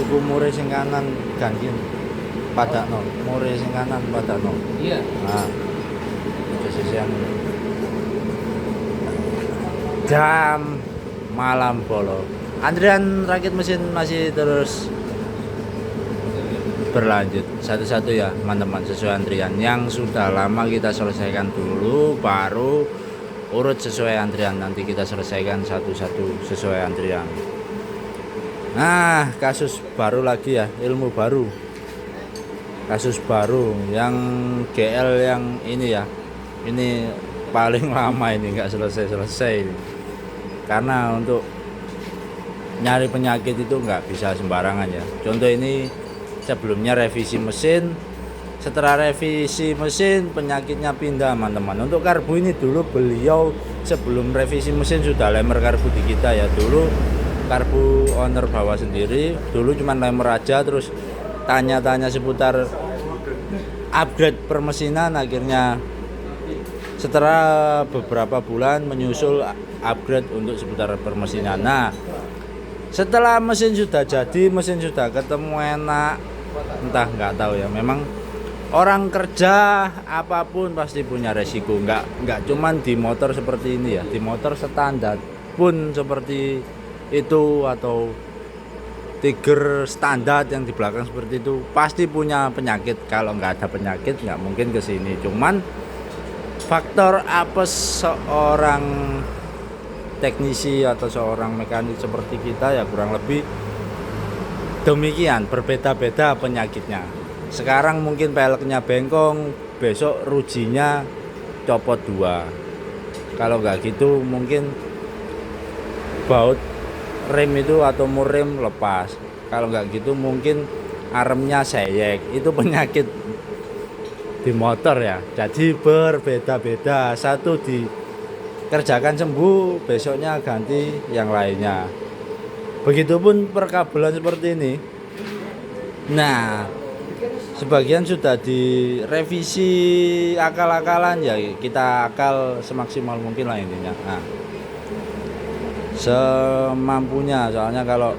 Iku mure sing kanan ganti padakno, mure sing kanan padakno. Iya. Nah, aja sisian. Jam malam bolong. Antrian rakit mesin masih terus berlanjut satu-satu ya teman-teman, sesuai antrian yang sudah lama kita selesaikan dulu, baru urut sesuai antrian, nanti kita selesaikan satu-satu sesuai antrian. Nah, kasus baru lagi ya, ilmu baru, kasus baru yang GL yang ini ya, ini paling lama, ini nggak selesai-selesai ini. Karena untuk nyari penyakit itu nggak bisa sembarangan ya. Contoh ini sebelumnya revisi mesin, setelah revisi mesin penyakitnya pindah teman-teman. Untuk karbu ini dulu beliau sebelum revisi mesin sudah lemer karbu di kita ya. Dulu karbu owner bawa sendiri, dulu cuma lemer aja, terus tanya-tanya seputar upgrade permesinan. Akhirnya setelah beberapa bulan menyusul upgrade untuk seputar permesinan. Nah, setelah mesin sudah jadi, mesin sudah ketemu enak, entah nggak tahu ya, memang orang kerja apapun pasti punya resiko, nggak cuman di motor seperti ini ya, di motor standar pun seperti itu, atau Tiger standar yang di belakang seperti itu pasti punya penyakit. Kalau nggak ada penyakit nggak mungkin kesini. Cuman faktor apa seorang teknisi atau seorang mekanik seperti kita ya kurang lebih demikian, berbeda-beda penyakitnya. Sekarang mungkin peleknya bengkong, besok rujinya copot 2. Kalau nggak gitu mungkin baut rem itu atau mur rem lepas. Kalau nggak gitu mungkin aremnya seyek. Itu penyakit di motor ya. Jadi berbeda-beda, satu dikerjakan sembuh, besoknya ganti yang lainnya. Begitupun perkabelan seperti ini. Nah, sebagian sudah direvisi akal-akalan ya, kita akal semaksimal mungkin lah intinya. Nah, semampunya, soalnya kalau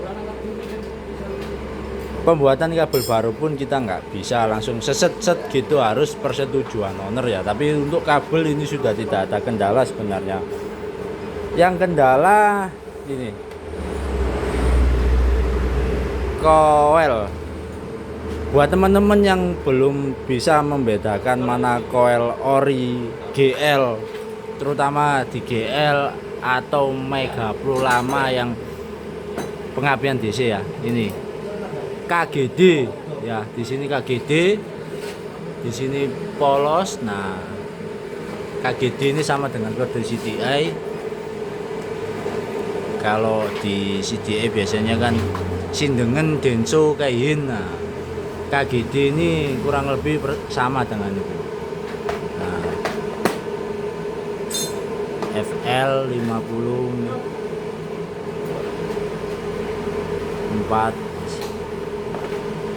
pembuatan kabel baru pun kita nggak bisa langsung seset-set gitu, harus persetujuan owner ya. Tapi untuk kabel ini sudah tidak ada kendala sebenarnya. Yang kendala ini koil. Buat teman-teman yang belum bisa membedakan mana koil ori, GL, terutama di GL atau Mega Pro lama yang pengapian DC ya, ini KGD ya, di sini KGD, di sini polos. Nah, KGD ini sama dengan kode CDI. Kalau di CDI biasanya kan Sindengen, Denso, Kaihin. Nah, KGD ini kurang lebih sama dengan itu. Nah, FL 54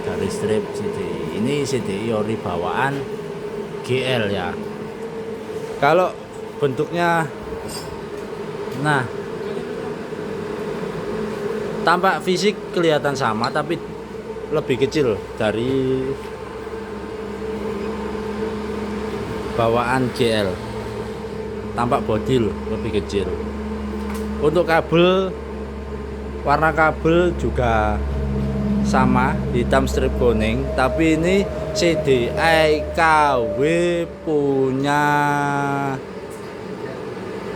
dari strip CDI. Ini CDI ori bawaan GL ya. Kalau bentuknya, nah, tampak fisik kelihatan sama tapi lebih kecil dari bawaan GL. Tampak bodi lebih kecil. Untuk kabel, warna kabel juga sama, hitam strip kuning, tapi ini CDI KW punya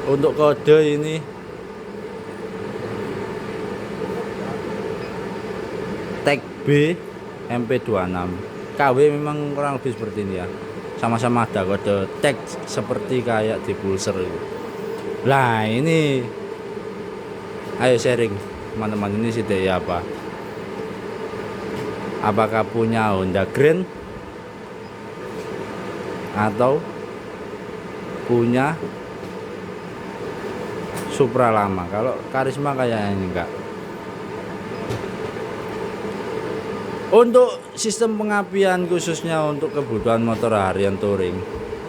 untuk kode ini tag B MP26. KW memang kurang lebih seperti ini ya, sama-sama ada kode tag seperti kayak di pulser itu. Nah, ini ayo sharing teman-teman, ini CDI apa? Apakah punya Honda Grand atau punya Supra lama? Kalau Karisma kayaknya enggak. Untuk sistem pengapian khususnya untuk kebutuhan motor harian touring,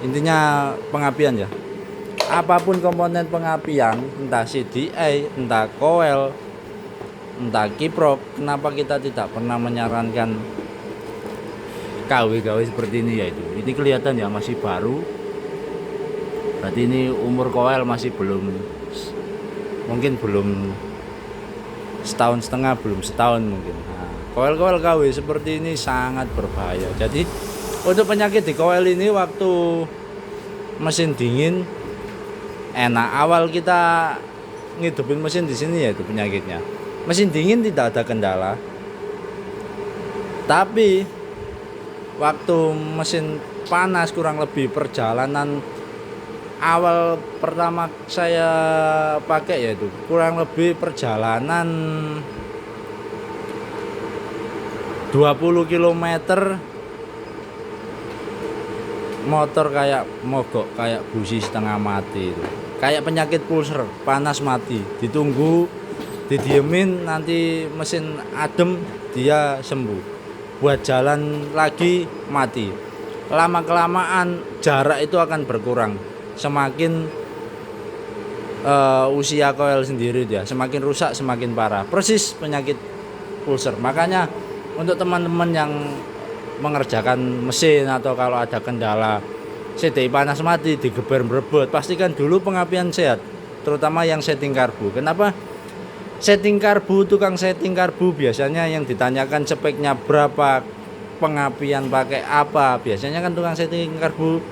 intinya pengapian ya, apapun komponen pengapian, entah CDI, entah coil, entah kiprok, kenapa kita tidak pernah menyarankan KW-KW seperti ini ya itu. Ini kelihatan ya masih baru. Berarti ini umur koel masih mungkin belum setahun setengah, belum setahun mungkin. Nah, koel-koel KW seperti ini sangat berbahaya. Jadi untuk penyakit di koel ini waktu mesin dingin enak. Awal kita ngidupin mesin di sini ya itu penyakitnya. Mesin dingin tidak ada kendala. Tapi waktu mesin panas kurang lebih perjalanan awal pertama saya pakai yaitu kurang lebih perjalanan 20 km motor kayak mogok, kayak busi setengah mati itu. Kayak penyakit pulser, panas mati. Ditunggu, didiemin, nanti mesin adem dia sembuh. Buat jalan lagi mati. Lama-kelamaan jarak itu akan berkurang. Semakin usia koil sendiri dia semakin rusak, semakin parah. Persis penyakit pulser. Makanya untuk teman-teman yang mengerjakan mesin atau kalau ada kendala CDI panas mati, digeber berebut, pastikan dulu pengapian sehat, terutama yang setting karbu. Kenapa? Setting karbu, tukang setting karbu biasanya yang ditanyakan speknya berapa, pengapian pakai apa. Biasanya kan tukang setting karbu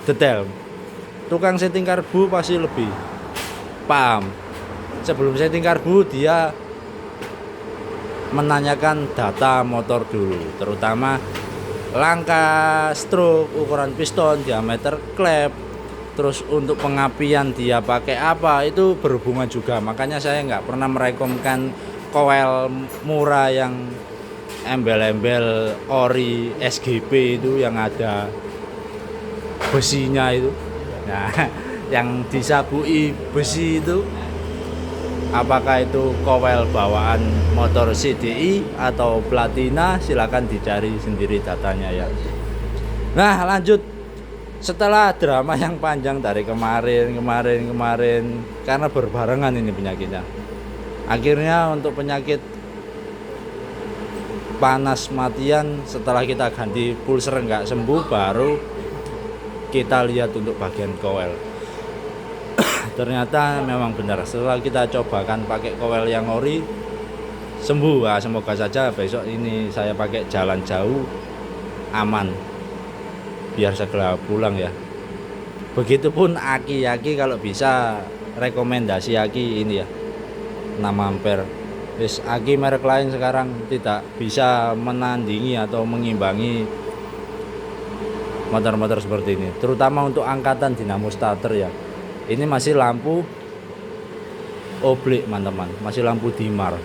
detail. Tukang setting karbu pasti lebih paham. Sebelum setting karbu dia menanyakan data motor dulu, terutama langkah stroke, ukuran piston, diameter klep, terus untuk pengapian dia pakai apa, itu berhubungan juga. Makanya saya nggak pernah merekomendasikan koel murah yang embel-embel ori SGP itu yang ada besinya itu. Nah, yang disabui besi itu apakah itu koel bawaan motor CDI atau Platina, silakan dicari sendiri datanya ya. Nah, lanjut. Setelah drama yang panjang dari kemarin karena berbarengan ini penyakitnya. Akhirnya untuk penyakit panas matian setelah kita ganti pulser nggak sembuh, baru kita lihat untuk bagian koel. Ternyata memang benar, setelah kita cobakan pakai koel yang ori sembuh. Nah, semoga saja besok ini saya pakai jalan jauh aman biar segera pulang ya. Begitupun aki-aki, kalau bisa rekomendasi aki ini ya 6 ampere. Aki merek lain sekarang tidak bisa menandingi atau mengimbangi motor-motor seperti ini, terutama untuk angkatan dinamo starter ya. Ini masih lampu oblik teman-teman, masih lampu dimar.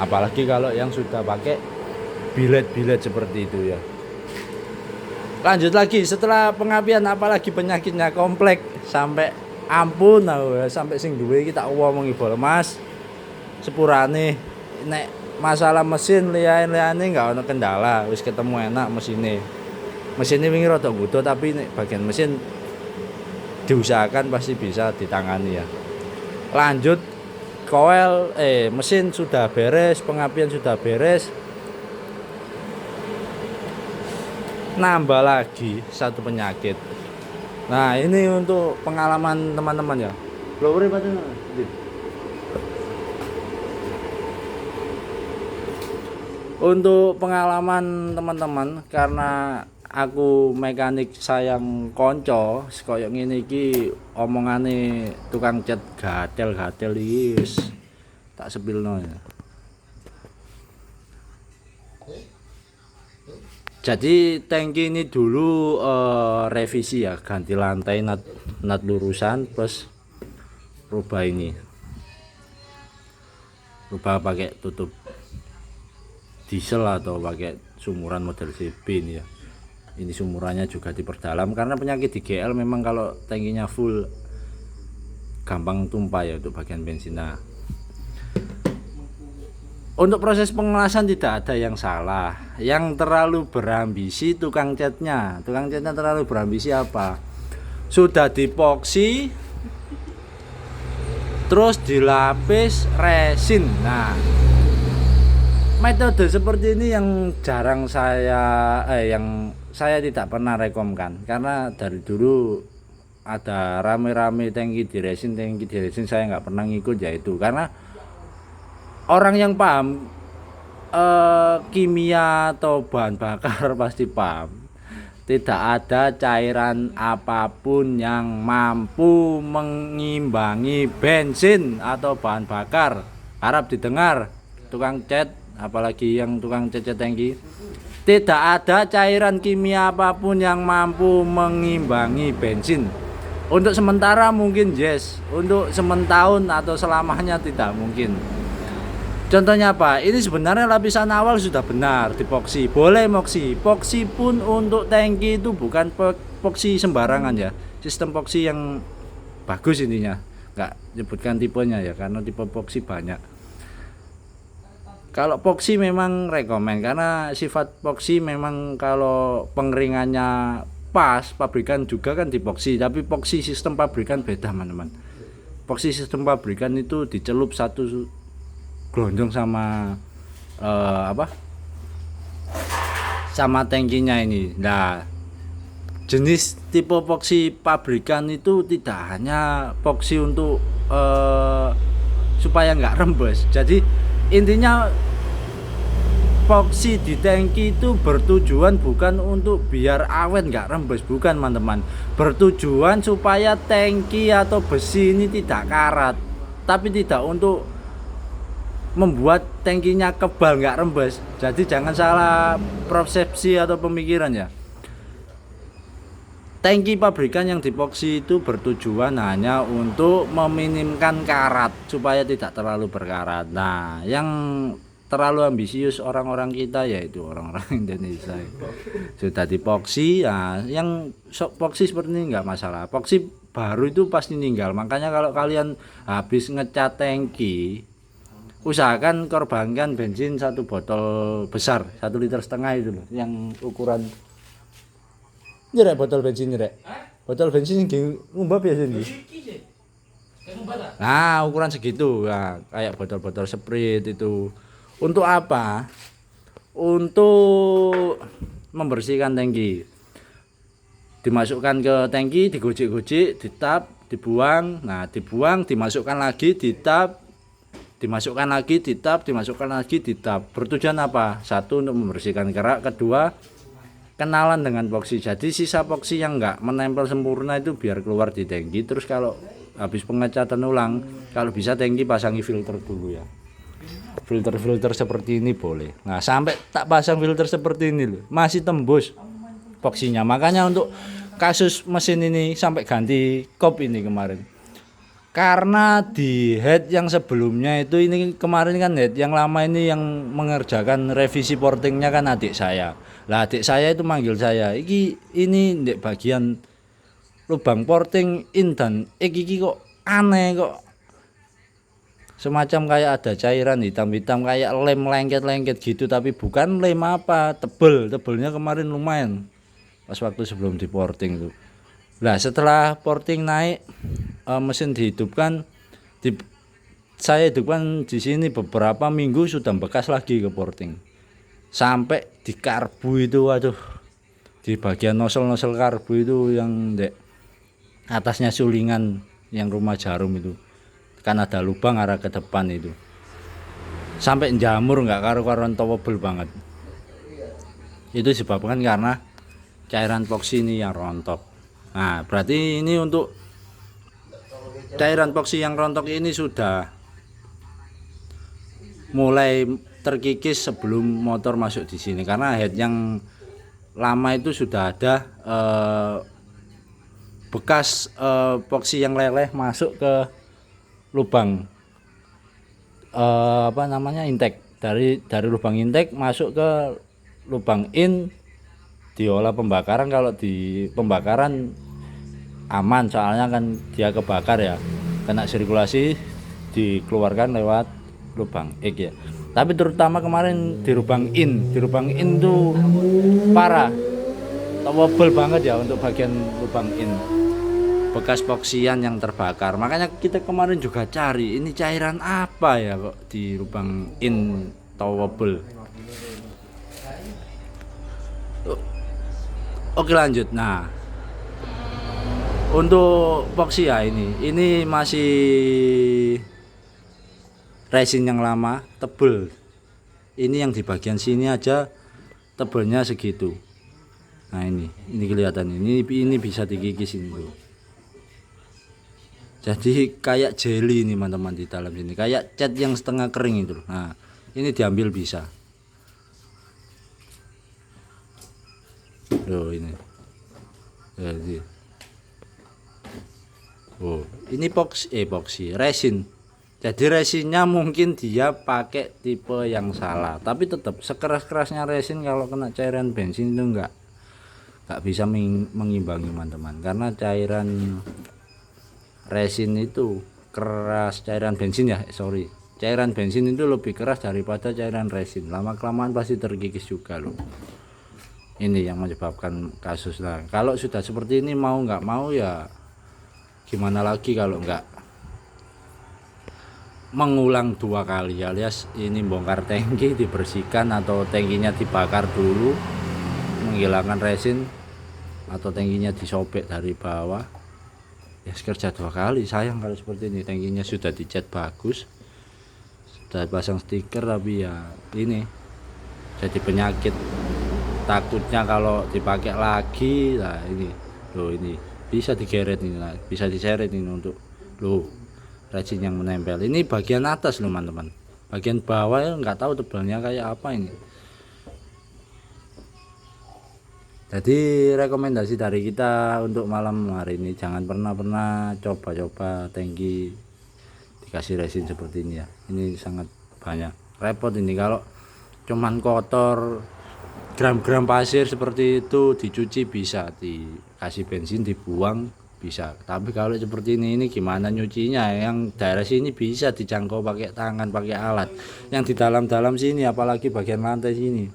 Apalagi kalau yang sudah pakai bilet-bilet seperti itu ya. Lanjut lagi, setelah pengapian apalagi penyakitnya kompleks sampai ampun, sampai sing duwe iki tak omongi bol Mas. Sepurane nek masalah mesin liyane enggak ono kendala, wis ketemu enak mesine. Mesinnya wingi rada butuh, tapi nek bagian mesin diusahakan pasti bisa ditangani ya. Lanjut, koel mesin sudah beres, pengapian sudah beres. Nambah lagi satu penyakit. Nah, ini untuk pengalaman teman-teman ya. Untuk pengalaman teman-teman, karena aku mekanik sayang konco, koyo ngene iki omongane tukang cat gatel-gatel iki wis tak sepilno ya. Jadi tangki ini dulu revisi ya, ganti lantai, nut lurusan, plus rubah ini, rubah pakai tutup diesel atau pakai sumuran model CB ini ya. Ini sumurannya juga diperdalam karena penyakit di GL memang kalau tangkinya full gampang tumpah ya untuk bagian bensin. Nah, untuk proses pengelasan tidak ada yang salah. Yang terlalu berambisi tukang catnya. Tukang catnya terlalu berambisi apa? Sudah dipoksi terus dilapis resin. Nah, metode seperti ini yang jarang yang saya tidak pernah rekomkan, karena dari dulu ada rame-rame tangki di resin saya nggak pernah ngikut, yaitu karena orang yang paham kimia atau bahan bakar pasti paham, tidak ada cairan apapun yang mampu mengimbangi bensin atau bahan bakar. Harap didengar tukang cat, apalagi yang tukang cat tangki, tidak ada cairan kimia apapun yang mampu mengimbangi bensin. Untuk sementara mungkin yes, untuk sementahun atau selamanya tidak mungkin. Contohnya apa? Ini sebenarnya lapisan awal sudah benar dipoksi, boleh moksi. Poksi pun untuk tangki itu bukan poksi sembarangan ya. Sistem poksi yang bagus intinya. Enggak nyebutkan tipenya ya, karena tipe poksi banyak. Kalau poksi memang rekomen, karena sifat poksi memang kalau pengeringannya pas, pabrikan juga kan dipoksi, tapi poksi sistem pabrikan beda teman-teman. Poksi sistem pabrikan itu dicelup satu gelondong sama sama tangkinya ini. Nah, jenis tipe poksi pabrikan itu tidak hanya poksi untuk supaya nggak rembes. Jadi intinya poksi di tangki itu bertujuan bukan untuk biar awet nggak rembes, bukan teman-teman. Bertujuan supaya tangki atau besi ini tidak karat, tapi tidak untuk membuat tangkinya kebal nggak rembes. Jadi jangan salah persepsi atau pemikiran ya. Tangki pabrikan yang dipoksi itu bertujuan hanya untuk meminimkan karat supaya tidak terlalu berkarat. Nah, yang terlalu ambisius orang-orang kita, yaitu orang-orang Indonesia, sudah dipoksi. Nah, yang poksi seperti ini nggak masalah. Poksi baru itu pasti ninggal. Makanya kalau kalian habis ngecat tangki, usahakan korbankan bensin 1 botol besar 1,5 liter itu loh, yang ukuran nyerek botol bensin nyerek. Botol bensin yang ngumbah biasa ini. Nah, ukuran segitu. Nah, kayak botol-botol Sprite itu. Untuk apa? Untuk membersihkan tangki. Dimasukkan ke tangki, digojek-gojek, ditap, dibuang. Nah, dibuang, dimasukkan lagi, ditap, dimasukkan lagi, ditap, dimasukkan lagi, ditap. Bertujuan apa? Satu, untuk membersihkan kerak. Kedua, kenalan dengan poksi. Jadi sisa poksi yang enggak menempel sempurna itu biar keluar di tangki. Terus kalau habis pengecatan ulang, kalau bisa tangki pasangi filter dulu ya. Filter seperti ini boleh. Nah, sampai tak pasang filter seperti ini loh, masih tembus poksinya. Makanya untuk kasus mesin ini sampai ganti kop ini kemarin. Karena di head yang sebelumnya itu, ini kemarin kan head yang lama ini yang mengerjakan revisi portingnya kan adik saya. Lah adik saya itu manggil saya, ini di bagian lubang porting in dan iki kok aneh, kok semacam kayak ada cairan hitam-hitam kayak lem lengket-lengket gitu, tapi bukan lem apa, tebelnya kemarin lumayan pas waktu sebelum di porting tuh. Nah, setelah porting naik, mesin dihidupkan, saya hidupkan di sini beberapa minggu, sudah bekas lagi ke porting. Sampai di karbu itu, waduh, di bagian nosel karbu itu yang dek atasnya sulingan yang rumah jarum itu, kan ada lubang arah ke depan itu, sampai jamur nggak karu-karuan, towable banget. Itu disebabkan karena cairan poksi ini yang rontok. Nah, berarti ini untuk cairan poksi yang rontok ini sudah mulai terkikis sebelum motor masuk di sini, karena head yang lama itu sudah ada bekas poksi yang leleh masuk ke lubang intake, dari lubang intake masuk ke lubang in, diolah pembakaran. Kalau di pembakaran aman, soalnya kan dia kebakar ya, kena sirkulasi, dikeluarkan lewat lubang X ya. Tapi terutama kemarin di lubang in tuh parah, towable banget ya untuk bagian lubang in. bekas poksian yang terbakar. Makanya kita kemarin juga cari ini cairan apa ya kok di lubang intowable. Oke lanjut. Nah, untuk Foxia ini masih resin yang lama, tebel. Ini yang di bagian sini aja tebelnya segitu. Nah ini kelihatan ini bisa dikikis ini tuh. Jadi kayak jelly ini teman-teman di dalam sini, kayak cat yang setengah kering itu. Nah ini diambil bisa. Loh ini. Jadi. Oh ini epoxy resin. Jadi resinnya mungkin dia pakai tipe yang salah, tapi tetap sekeras-kerasnya resin kalau kena cairan bensin itu enggak bisa mengimbangi teman-teman, karena cairan resin itu keras, cairan bensin ya cairan bensin itu lebih keras daripada cairan resin, lama-kelamaan pasti terkikis juga loh. Ini yang menyebabkan kasus lah. Kalau sudah seperti ini mau nggak mau ya gimana lagi kalau nggak mengulang 2 kali, alias ini bongkar tangki dibersihkan atau tangkinya dibakar dulu menghilangkan resin, atau tangkinya disobek dari bawah. Ya kerja 2 kali. Sayang kalau seperti ini, tangkinya sudah dicat bagus, sudah pasang stiker, tapi ya ini jadi penyakit. Takutnya kalau dipakai lagi lah ini loh, ini bisa digeret ini lah, bisa diseret ini untuk loh resin yang menempel. Ini bagian atas loh teman-teman, bagian bawah ya nggak tahu tebalnya kayak apa ini. Jadi rekomendasi dari kita untuk malam hari ini, jangan pernah coba-coba tangki dikasih resin seperti ini ya. Ini sangat banyak repot ini kalau cuman kotor, gram-gram pasir seperti itu dicuci bisa, dikasih bensin dibuang bisa. Tapi kalau seperti ini gimana nyucinya? Yang daerah sini bisa dijangkau pakai tangan, pakai alat. Yang di dalam-dalam sini, apalagi bagian lantai sini,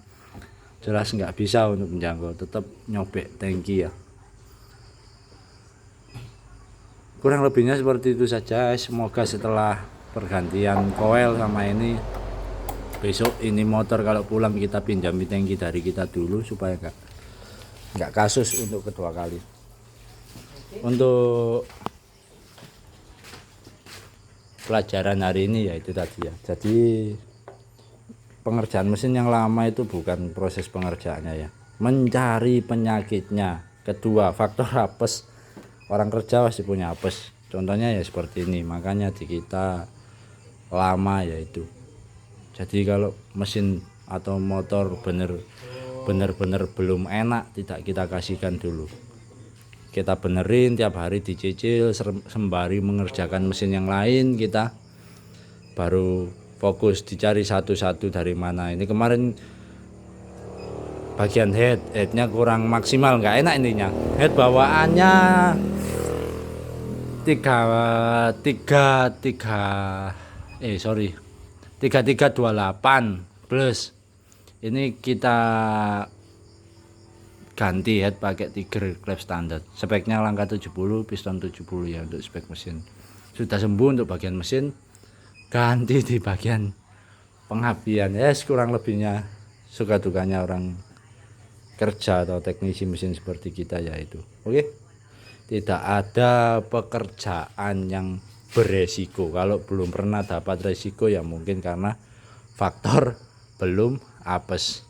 jelas nggak bisa untuk menjangkau, tetap nyobek tangki ya. Kurang lebihnya seperti itu saja. Semoga setelah pergantian koil sama ini, besok ini motor kalau pulang kita pinjam tangki dari kita dulu supaya nggak kasus untuk kedua kali. Untuk pelajaran hari ini ya itu tadi ya. Jadi pengerjaan mesin yang lama itu bukan proses pengerjaannya ya, mencari penyakitnya. Kedua, faktor apes. Orang kerja pasti punya apes, contohnya ya seperti ini. Makanya di kita lama yaitu. Jadi kalau mesin atau motor bener-bener belum enak, tidak kita kasihkan dulu, kita benerin tiap hari, dicicil sembari mengerjakan mesin yang lain. Kita baru fokus dicari satu-satu dari mana. Ini kemarin bagian headnya kurang maksimal, nggak enak intinya. Head bawaannya 3328 plus. Ini kita ganti head pakai Tiger klep standar, speknya langkah 70, piston 70 ya untuk spek mesin. Sudah sembuh untuk bagian mesin, ganti di bagian penghabian. Yes, kurang lebihnya suka dukanya orang kerja atau teknisi mesin seperti kita ya itu. Oke, tidak ada pekerjaan yang beresiko kalau belum pernah dapat resiko ya, mungkin karena faktor belum apes.